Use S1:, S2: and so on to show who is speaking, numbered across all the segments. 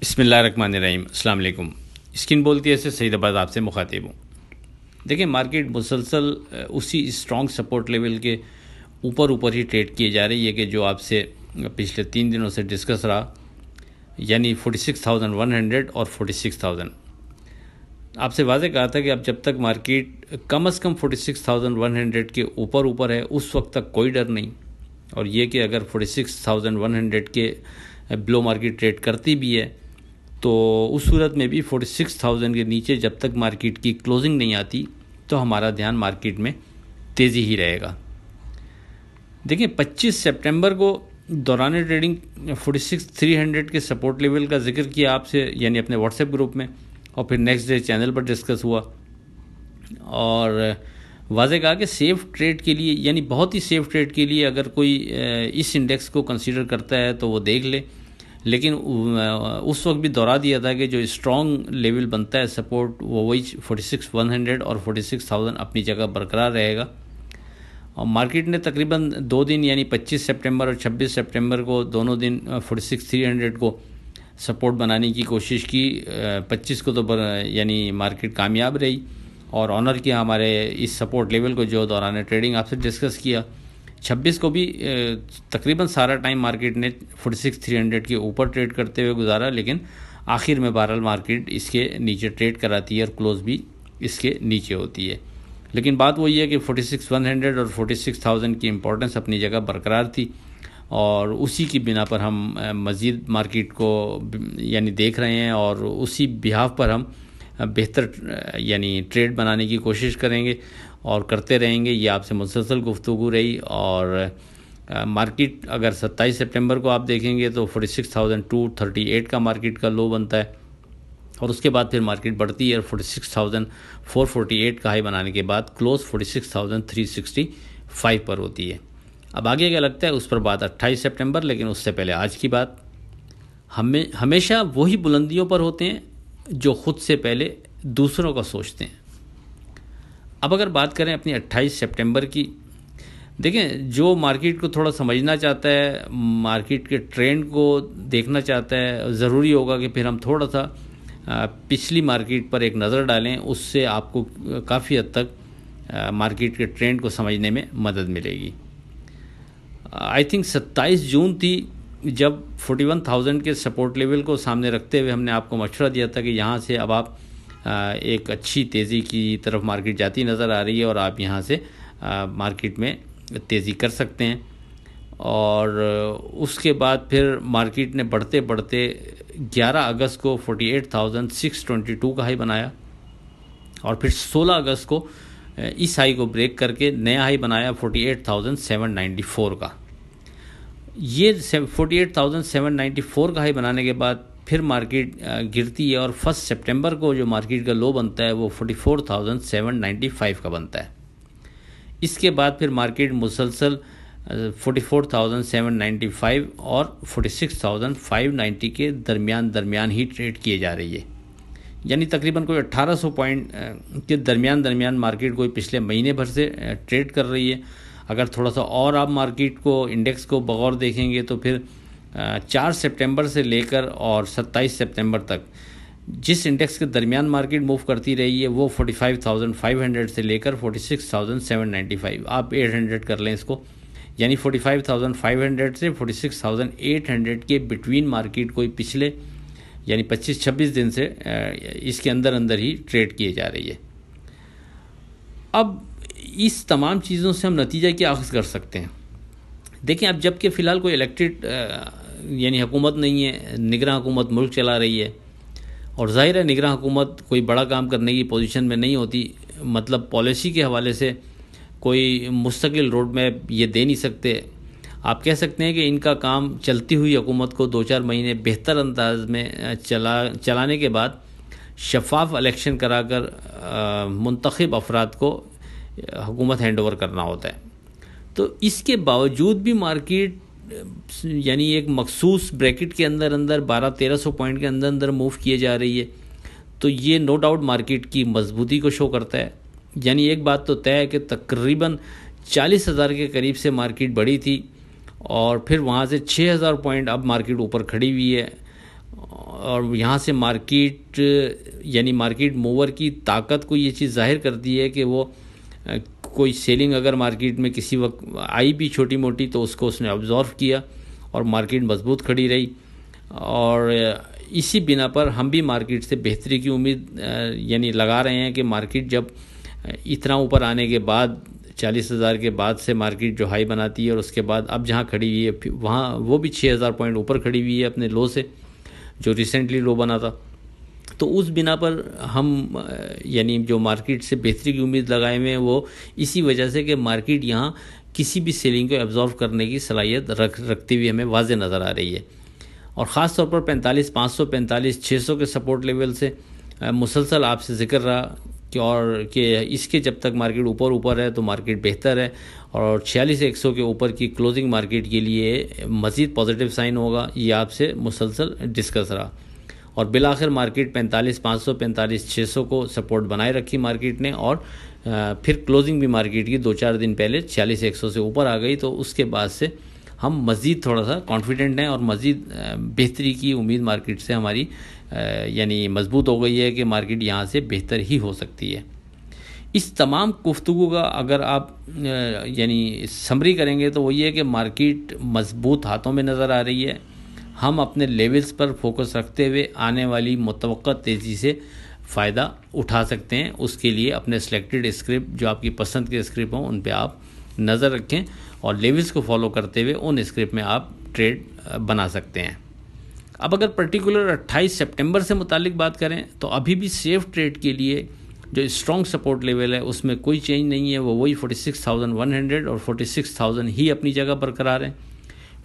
S1: بسم اللہ الرحمن الرحیم. السلام علیکم. اسکن بولتی ہے سے سعید آباد آپ سے مخاطب ہوں. دیکھیں مارکیٹ مسلسل اسی اسٹرانگ سپورٹ لیول کے اوپر ہی ٹریڈ کیے جا رہی ہے کہ جو آپ سے پچھلے 3 دنوں سے ڈسکس رہا، یعنی 46,100 اور 46,000. آپ سے واضح کہا تھا کہ اب جب تک مارکیٹ کم از کم 46,100 کے اوپر ہے اس وقت تک کوئی ڈر نہیں، اور یہ کہ اگر 46,100 کے بلو مارکیٹ ٹریڈ کرتی بھی ہے تو اس صورت میں بھی 46,000 کے نیچے جب تک مارکیٹ کی کلوزنگ نہیں آتی تو ہمارا دھیان مارکیٹ میں تیزی ہی رہے گا. دیکھیں 25 سپٹمبر کو دوران ٹریڈنگ 46,300 کے سپورٹ لیول کا ذکر کیا آپ سے، یعنی اپنے واٹس ایپ گروپ میں، اور پھر نیکسٹ ڈے چینل پر ڈسکس ہوا، اور واضح کہا کہ سیف ٹریڈ کے لیے، یعنی بہت ہی سیف ٹریڈ کے لیے اگر کوئی اس انڈیکس کو کنسیڈر کرتا ہے تو وہ دیکھ لے، لیکن اس وقت بھی دہرا دیا تھا کہ جو اسٹرانگ لیول بنتا ہے سپورٹ وہ وہی 46,100 اور 46,000 اپنی جگہ برقرار رہے گا. اور مارکیٹ نے تقریباً 2 دن یعنی 25 سپٹمبر اور 26 سپٹمبر کو دونوں دن 46,300 کو سپورٹ بنانے کی کوشش کی. 25 کو تو یعنی مارکیٹ کامیاب رہی اور آنر کیا ہمارے اس سپورٹ لیول کو جو دوران ٹریڈنگ آپ سے ڈسکس کیا. 26 کو بھی تقریباً سارا ٹائم مارکیٹ نے 46,300 کے اوپر ٹریڈ کرتے ہوئے گزارا، لیکن آخر میں بہرحال مارکیٹ اس کے نیچے ٹریڈ کراتی ہے اور کلوز بھی اس کے نیچے ہوتی ہے. لیکن بات وہی ہے کہ 46,100 اور 46,000 کی امپورٹنس اپنی جگہ برقرار تھی، اور اسی کی بنا پر ہم مزید مارکیٹ کو یعنی دیکھ رہے ہیں، اور اسی بہاف پر ہم بہتر یعنی ٹریڈ بنانے کی کوشش کریں گے اور کرتے رہیں گے. یہ آپ سے مسلسل گفتگو رہی، اور مارکیٹ اگر 27 سپٹمبر کو آپ دیکھیں گے تو 46,238 کا مارکیٹ کا لو بنتا ہے، اور اس کے بعد پھر مارکیٹ بڑھتی ہے اور 46,448 کا ہائی بنانے کے بعد کلوز 46,365 پر ہوتی ہے. اب آگے کیا لگتا ہے اس پر بات 28 سپٹمبر، لیکن اس سے پہلے آج کی بات. ہمیشہ وہی بلندیوں پر ہوتے ہیں جو خود سے پہلے دوسروں کا سوچتے ہیں. اب اگر بات کریں اپنی 28 سپٹمبر کی، دیکھیں جو مارکیٹ کو تھوڑا سمجھنا چاہتا ہے، مارکیٹ کے ٹرینڈ کو دیکھنا چاہتا ہے، ضروری ہوگا کہ پھر ہم تھوڑا سا پچھلی مارکیٹ پر ایک نظر ڈالیں. اس سے آپ کو کافی حد تک مارکیٹ کے ٹرینڈ کو سمجھنے میں مدد ملے گی. آئی تھنک 27 جون تھی جب 41,000 کے سپورٹ لیول کو سامنے رکھتے ہوئے ہم نے آپ کو مشورہ دیا تھا کہ یہاں سے اب آپ ایک اچھی تیزی کی طرف مارکیٹ جاتی نظر آ رہی ہے اور آپ یہاں سے مارکیٹ میں تیزی کر سکتے ہیں. اور اس کے بعد پھر مارکیٹ نے بڑھتے 11 اگست کو 48,622 کا ہائی بنایا، اور پھر 16 اگست کو اس ہائی کو بریک کر کے نیا ہائی بنایا 48,794 کا. یہ 48,794 کا ہائی بنانے کے بعد پھر مارکیٹ گرتی ہے، اور 1 سپٹمبر کو جو مارکیٹ کا لو بنتا ہے وہ 44,795 کا بنتا ہے. اس کے بعد پھر مارکیٹ مسلسل 44,795 اور 46,590 کے درمیان ہی ٹریڈ کیے جا رہی ہے. یعنی تقریباً کوئی 1,800 پوائنٹ کے درمیان مارکیٹ کوئی پچھلے مہینے بھر سے ٹریڈ کر رہی ہے. اگر تھوڑا سا اور آپ مارکیٹ کو انڈیکس کو بغور دیکھیں گے تو پھر 4 سپٹمبر سے لے کر اور 27 سپٹمبر تک جس انڈیکس کے درمیان مارکیٹ موو کرتی رہی ہے وہ 45,500 سے لے کر 46,795، آپ 800 کر لیں اس کو، یعنی 45,500 سے 46,800 کے بٹوین مارکیٹ کوئی پچھلے یعنی 25-26 دن سے اس کے اندر ہی ٹریڈ کیے جا رہی ہے. اب اس تمام چیزوں سے ہم نتیجہ کیا اخذ کر سکتے ہیں؟ دیکھیں اب جب کہ فی الحال کوئی الیکٹڈ یعنی حکومت نہیں ہے، نگراں حکومت ملک چلا رہی ہے، اور ظاہر ہے نگراں حکومت کوئی بڑا کام کرنے کی پوزیشن میں نہیں ہوتی، مطلب پالیسی کے حوالے سے کوئی مستقل روڈ میپ یہ دے نہیں سکتے. آپ کہہ سکتے ہیں کہ ان کا کام چلتی ہوئی حکومت کو 2-4 مہینے بہتر انداز میں چلانے کے بعد شفاف الیکشن کرا کر منتخب افراد کو حکومت ہینڈ اوور کرنا ہوتا ہے. تو اس کے باوجود بھی مارکیٹ یعنی ایک مخصوص بریکٹ کے اندر 1200-1300 پوائنٹ کے اندر موو کیے جا رہی ہے. تو یہ نو ڈاؤٹ مارکیٹ کی مضبوطی کو شو کرتا ہے. یعنی ایک بات تو طے ہے کہ تقریباً 40,000 کے قریب سے مارکیٹ بڑھی تھی، اور پھر وہاں سے 6,000 پوائنٹ اب مارکیٹ اوپر کھڑی ہوئی ہے، اور یہاں سے مارکیٹ یعنی مارکیٹ موور کی طاقت کو یہ چیز ظاہر کرتی ہے کہ وہ کوئی سیلنگ اگر مارکیٹ میں کسی وقت آئی بھی چھوٹی موٹی تو اس کو اس نے آبزرو کیا اور مارکیٹ مضبوط کھڑی رہی، اور اسی بنا پر ہم بھی مارکیٹ سے بہتری کی امید یعنی لگا رہے ہیں کہ مارکیٹ جب اتنا اوپر آنے کے بعد 40,000 کے بعد سے مارکیٹ جو ہائی بناتی ہے اور اس کے بعد اب جہاں کھڑی ہوئی ہے وہاں وہ بھی 6,000 پوائنٹ اوپر کھڑی ہوئی ہے اپنے لو سے جو ریسنٹلی لو بنا تھا، تو اس بنا پر ہم یعنی جو مارکیٹ سے بہتری کی امید لگائے ہوئے ہیں وہ اسی وجہ سے کہ مارکیٹ یہاں کسی بھی سیلنگ کو ایبزارو کرنے کی صلاحیت رکھتی ہوئی ہمیں واضح نظر آ رہی ہے، اور خاص طور پر 45,500 45,600 کے سپورٹ لیول سے مسلسل آپ سے ذکر رہا کہ اس کے جب تک مارکیٹ اوپر ہے تو مارکیٹ بہتر ہے، اور 46,100 کے اوپر کی کلوزنگ مارکیٹ کے لیے مزید پازیٹیو سائن ہوگا، یہ آپ سے مسلسل ڈسکس رہا، اور بالآخر مارکیٹ 45,500 45,600 کو سپورٹ بنائے رکھی مارکیٹ نے، اور پھر کلوزنگ بھی مارکیٹ کی 2-4 دن پہلے 46,100 سے اوپر آ گئی، تو اس کے بعد سے ہم مزید تھوڑا سا کانفیڈنٹ ہیں اور مزید بہتری کی امید مارکیٹ سے ہماری یعنی مضبوط ہو گئی ہے کہ مارکیٹ یہاں سے بہتر ہی ہو سکتی ہے۔ اس تمام گفتگو کا اگر آپ یعنی سمری کریں گے تو وہ یہ ہے کہ مارکیٹ مضبوط ہاتھوں میں نظر آ رہی ہے، ہم اپنے لیولز پر فوکس رکھتے ہوئے آنے والی متوقع تیزی سے فائدہ اٹھا سکتے ہیں، اس کے لیے اپنے سلیکٹڈ اسکرپٹ جو آپ کی پسند کے اسکرپٹ ہوں ان پہ آپ نظر رکھیں اور لیولز کو فالو کرتے ہوئے ان اسکرپٹ میں آپ ٹریڈ بنا سکتے ہیں۔ اب اگر پرٹیکولر 28 سپٹمبر سے متعلق بات کریں تو ابھی بھی سیف ٹریڈ کے لیے جو اسٹرانگ سپورٹ لیول ہے اس میں کوئی چینج نہیں ہے، وہ وہی 46,100 اور 46,000 ہی اپنی جگہ برقرار ہیں۔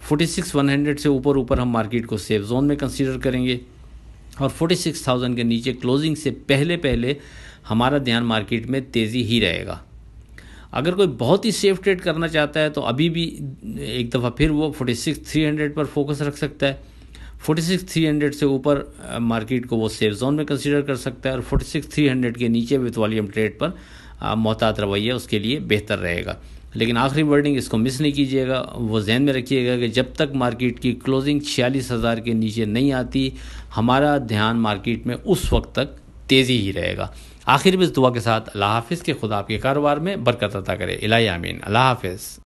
S1: 46,100 سے اوپر ہم مارکیٹ کو سیف زون میں کنسیڈر کریں گے، اور 46,000 کے نیچے کلوزنگ سے پہلے ہمارا دھیان مارکیٹ میں تیزی ہی رہے گا۔ اگر کوئی بہت ہی سیف ٹریڈ کرنا چاہتا ہے تو ابھی بھی ایک دفعہ پھر وہ 46,300 پر فوکس رکھ سکتا ہے، 46,300 سے اوپر مارکیٹ کو وہ سیف زون میں کنسیڈر کر سکتا ہے، اور 46,300 کے نیچے وتھ والیوم ٹریڈ پر محتاط رویہ اس کے لیے بہتر رہے گا۔ لیکن آخری ورڈنگ اس کو مس نہیں کیجیے گا، وہ ذہن میں رکھیے گا کہ جب تک مارکیٹ کی کلوزنگ 46,000 کے نیچے نہیں آتی ہمارا دھیان مارکیٹ میں اس وقت تک تیزی ہی رہے گا۔ آخر میں اس دعا کے ساتھ اللہ حافظ، کہ خدا آپ کے کاروبار میں برکت عطا کرے۔ الہی آمین۔ اللہ حافظ۔